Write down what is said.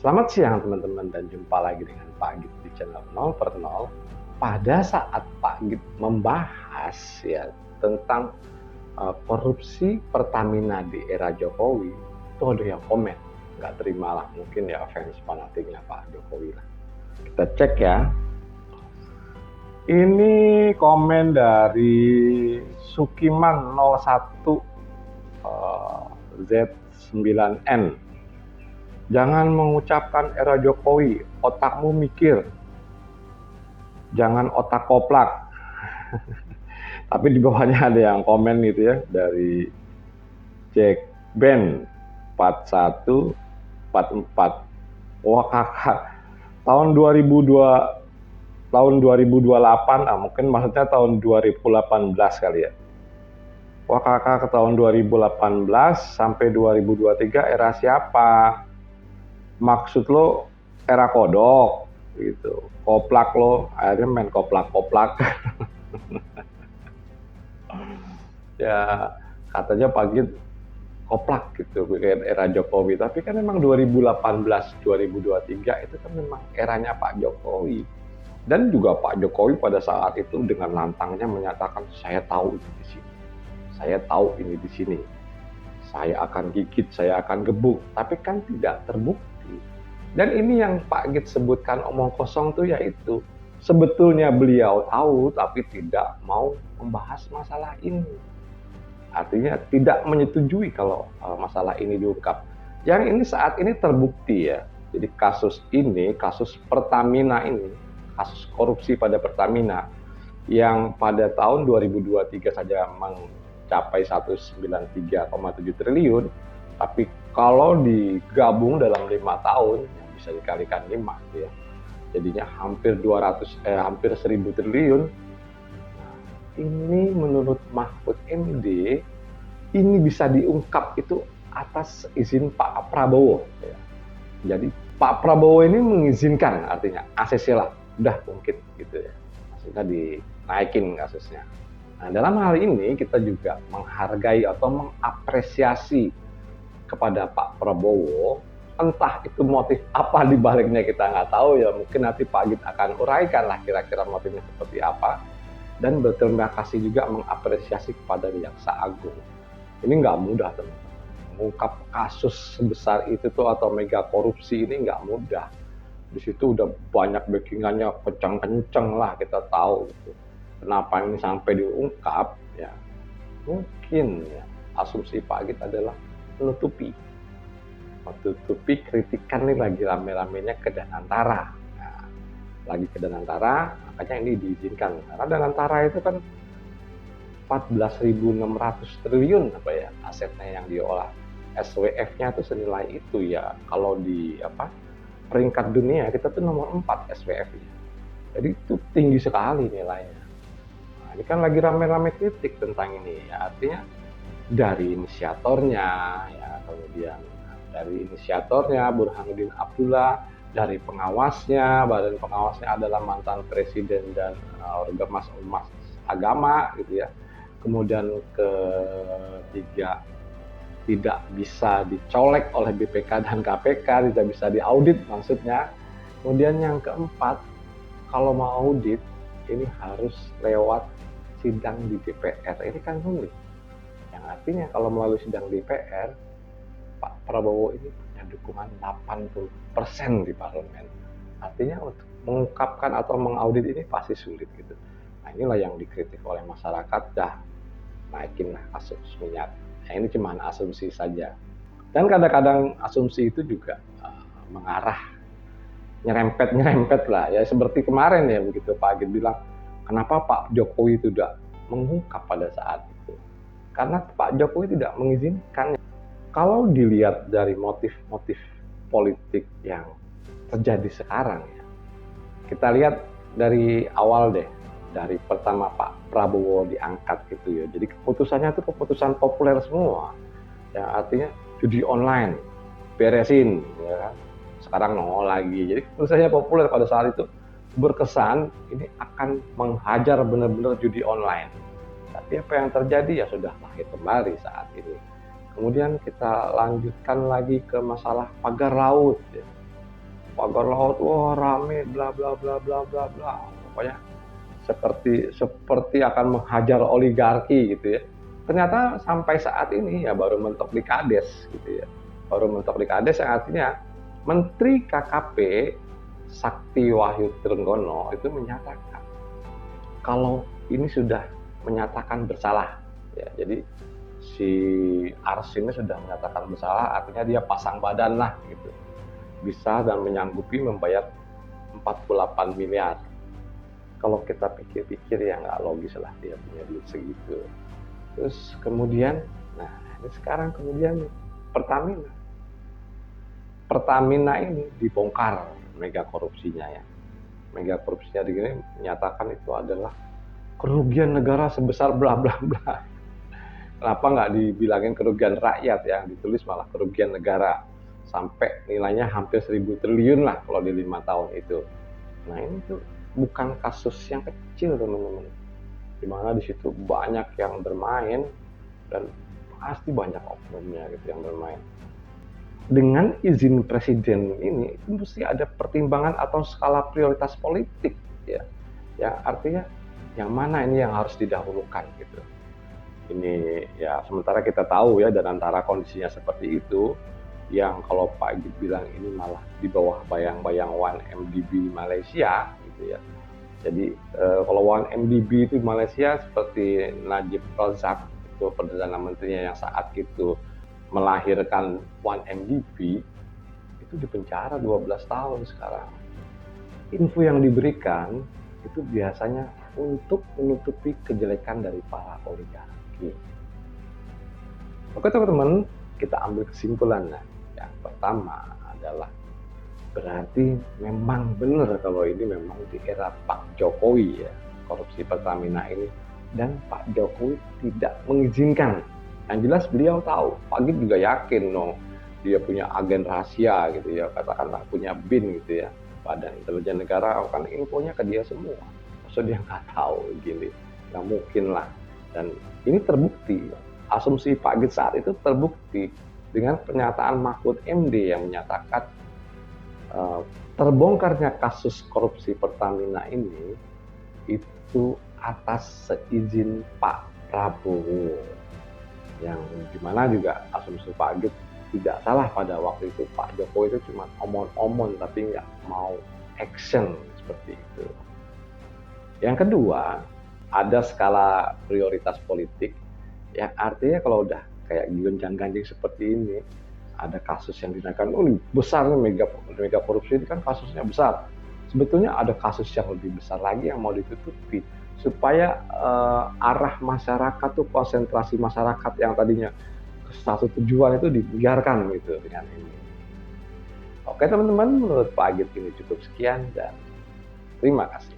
Selamat siang teman-teman dan jumpa lagi dengan Pak Git di channel 0 per 0. Pada saat Pak Git membahas ya tentang korupsi Pertamina di era Jokowi, itu ada yang komen, nggak terima lah, mungkin ya fans fanatiknya Pak Jokowi lah. Kita cek ya. Ini komen dari Sukiman 01 Z9N. Jangan mengucapkan era Jokowi, otakmu mikir. Jangan otak koplak. Tapi di bawahnya ada yang komen gitu ya, dari Jack Ben 4144. Wah kakak, tahun 2028, mungkin maksudnya tahun 2018 kali ya. Wah kakak, ke tahun 2018 sampai 2023 era siapa? Maksud lo era kodok gitu, koplak lo, akhirnya main koplak-koplak. Ya katanya pagi koplak gitu bikin era Jokowi, tapi kan memang 2018-2023 itu kan memang eranya Pak Jokowi. Dan juga Pak Jokowi pada saat itu dengan lantangnya menyatakan, saya tahu ini di sini, saya tahu ini di sini, saya akan gigit, saya akan gebuk, tapi kan tidak terbukti. Dan ini yang Pak Git sebutkan omong kosong tuh, yaitu sebetulnya beliau tahu tapi tidak mau membahas masalah ini. Artinya tidak menyetujui kalau masalah ini diungkap. Yang ini saat ini terbukti ya. Jadi kasus ini, kasus Pertamina ini, kasus korupsi pada Pertamina yang pada tahun 2023 saja mencapai 193,7 triliun, tapi kalau digabung dalam 5 tahun bisa dikalikan 5 gitu ya. Jadinya hampir 1000 triliun. Ini menurut Mahfud MD ini bisa diungkap itu atas izin Pak Prabowo ya. Jadi Pak Prabowo ini mengizinkan, artinya ACC lah, udah mungkin gitu ya. Maksudnya dinaikin kasusnya. Nah, dalam hal ini kita juga menghargai atau mengapresiasi kepada Pak Prabowo. Entah itu motif apa di baliknya kita nggak tahu ya, mungkin nanti Pak Git akan uraikan lah kira-kira motifnya seperti apa. Dan berterima kasih juga mengapresiasi kepada Jaksa Agung. Ini nggak mudah teman-teman, mengungkap kasus sebesar itu tuh atau mega korupsi ini nggak mudah. Di situ udah banyak backingannya, kencang-kencang lah, kita tahu gitu. Kenapa ini sampai diungkap ya, mungkin ya asumsi Pak Git adalah menutupi kritikan nih lagi rame-ramenya ke Danantara. Nah, lagi ke Danantara, makanya ini diizinkan. Karena Danantara itu kan 14.600 triliun apa ya asetnya yang diolah. SWF-nya tuh senilai itu ya. Kalau di peringkat dunia kita tuh nomor 4 SWF-nya. Jadi itu tinggi sekali nilainya. Nah, ini kan lagi rame-rame kritik tentang ini ya. Artinya dari inisiatornya ya, kemudian dari inisiatornya Burhanuddin Abdullah, dari pengawasnya, badan pengawasnya adalah mantan presiden dan ormas agama gitu ya. Kemudian ketiga, tidak bisa dicolek oleh BPK dan KPK, tidak bisa diaudit maksudnya. Kemudian yang keempat, kalau mau audit ini harus lewat sidang di DPR. Ini kan sulit. Yang artinya kalau melalui sidang DPR, Pak Prabowo ini punya dukungan 80% di parlemen. Artinya untuk mengungkapkan atau mengaudit ini pasti sulit gitu. Nah inilah yang dikritik oleh masyarakat, dah naikin lah kasus minyak. Nah ini cuma asumsi saja. Dan kadang-kadang asumsi itu juga mengarah nyerempet lah ya, seperti kemarin ya begitu Pak Git bilang, kenapa Pak Jokowi tidak mengungkap pada saat itu? Karena Pak Jokowi tidak mengizinkan. Kalau dilihat dari motif-motif politik yang terjadi sekarang ya, kita lihat dari awal deh, dari pertama Pak Prabowo diangkat gitu ya. Jadi keputusannya itu keputusan populer semua. Ya artinya judi online beresin ya kan. Sekarang nongol lagi. Jadi keputusannya populer pada saat itu, berkesan ini akan menghajar benar-benar judi online. Tapi apa yang terjadi ya sudah lahir kembali saat ini. Kemudian kita lanjutkan lagi ke masalah pagar laut ya. pagar laut, wah rame, bla bla bla bla bla bla. Pokoknya seperti seperti akan menghajar oligarki gitu ya. Ternyata sampai saat ini ya baru mentok di Kades gitu ya. Baru mentok di Kades yang artinya Menteri KKP Sakti Wahyu Trenggono itu menyatakan kalau ini sudah menyatakan bersalah ya. Jadi si Ars ini sudah menyatakan bersalah, artinya dia pasang badan lah gitu, bisa dan menyanggupi membayar 48 miliar. Kalau kita pikir-pikir ya nggak logis lah dia punya duit segitu. Terus kemudian, nah ini sekarang kemudian Pertamina. Pertamina ini dibongkar mega korupsinya ya. Mega korupsinya begini menyatakan itu adalah kerugian negara sebesar bla bla bla. Kenapa nggak dibilangin kerugian rakyat ya, ditulis malah kerugian negara sampai nilainya hampir 1.000 triliun lah kalau di 5 tahun itu. Nah ini tuh bukan kasus yang kecil teman-teman, dimana di situ banyak yang bermain dan pasti banyak oknumnya gitu yang bermain. Dengan izin presiden ini itu mesti ada pertimbangan atau skala prioritas politik ya, yang artinya yang mana ini yang harus didahulukan gitu. Ini ya sementara kita tahu ya, dan antara kondisinya seperti itu, yang kalau Pak Git bilang ini malah di bawah bayang-bayang 1MDB Malaysia gitu ya. Jadi kalau 1MDB itu Malaysia seperti Najib Razak itu Perdana Menterinya yang saat itu melahirkan 1MDB itu dipenjara 12 tahun sekarang. Info yang diberikan itu biasanya untuk menutupi kejelekan dari para oligarki. Oke teman-teman, kita ambil kesimpulannya. Yang pertama adalah berarti memang benar kalau ini memang di era Pak Jokowi ya, korupsi Pertamina ini, dan Pak Jokowi tidak mengizinkan. Yang jelas beliau tahu, Pak Git juga yakin dong, dia punya agen rahasia gitu ya, katakanlah punya BIN gitu ya, Badan Intelijen Negara, kan infonya ke dia semua. Maksudnya dia nggak tahu gini, nggak mungkin lah. Dan ini terbukti, asumsi Pak Git saat itu terbukti dengan pernyataan Mahfud MD yang menyatakan terbongkarnya kasus korupsi Pertamina ini itu atas seizin Pak Prabowo, yang dimana juga asumsi Pak Git tidak salah pada waktu itu. Pak Jokowi itu cuma omong-omong tapi nggak mau action seperti itu. Yang kedua, ada skala prioritas politik yang artinya kalau udah kayak gonjang-ganjing seperti ini, ada kasus yang dinaikkan, oh besar nih, mega korupsi ini kan kasusnya besar. Sebetulnya ada kasus yang lebih besar lagi yang mau ditutupi supaya arah masyarakat tuh, konsentrasi masyarakat yang tadinya ke satu tujuan itu dibiarkan gitu dengan ini. Oke teman-teman, menurut Pak Git ini cukup sekian dan terima kasih.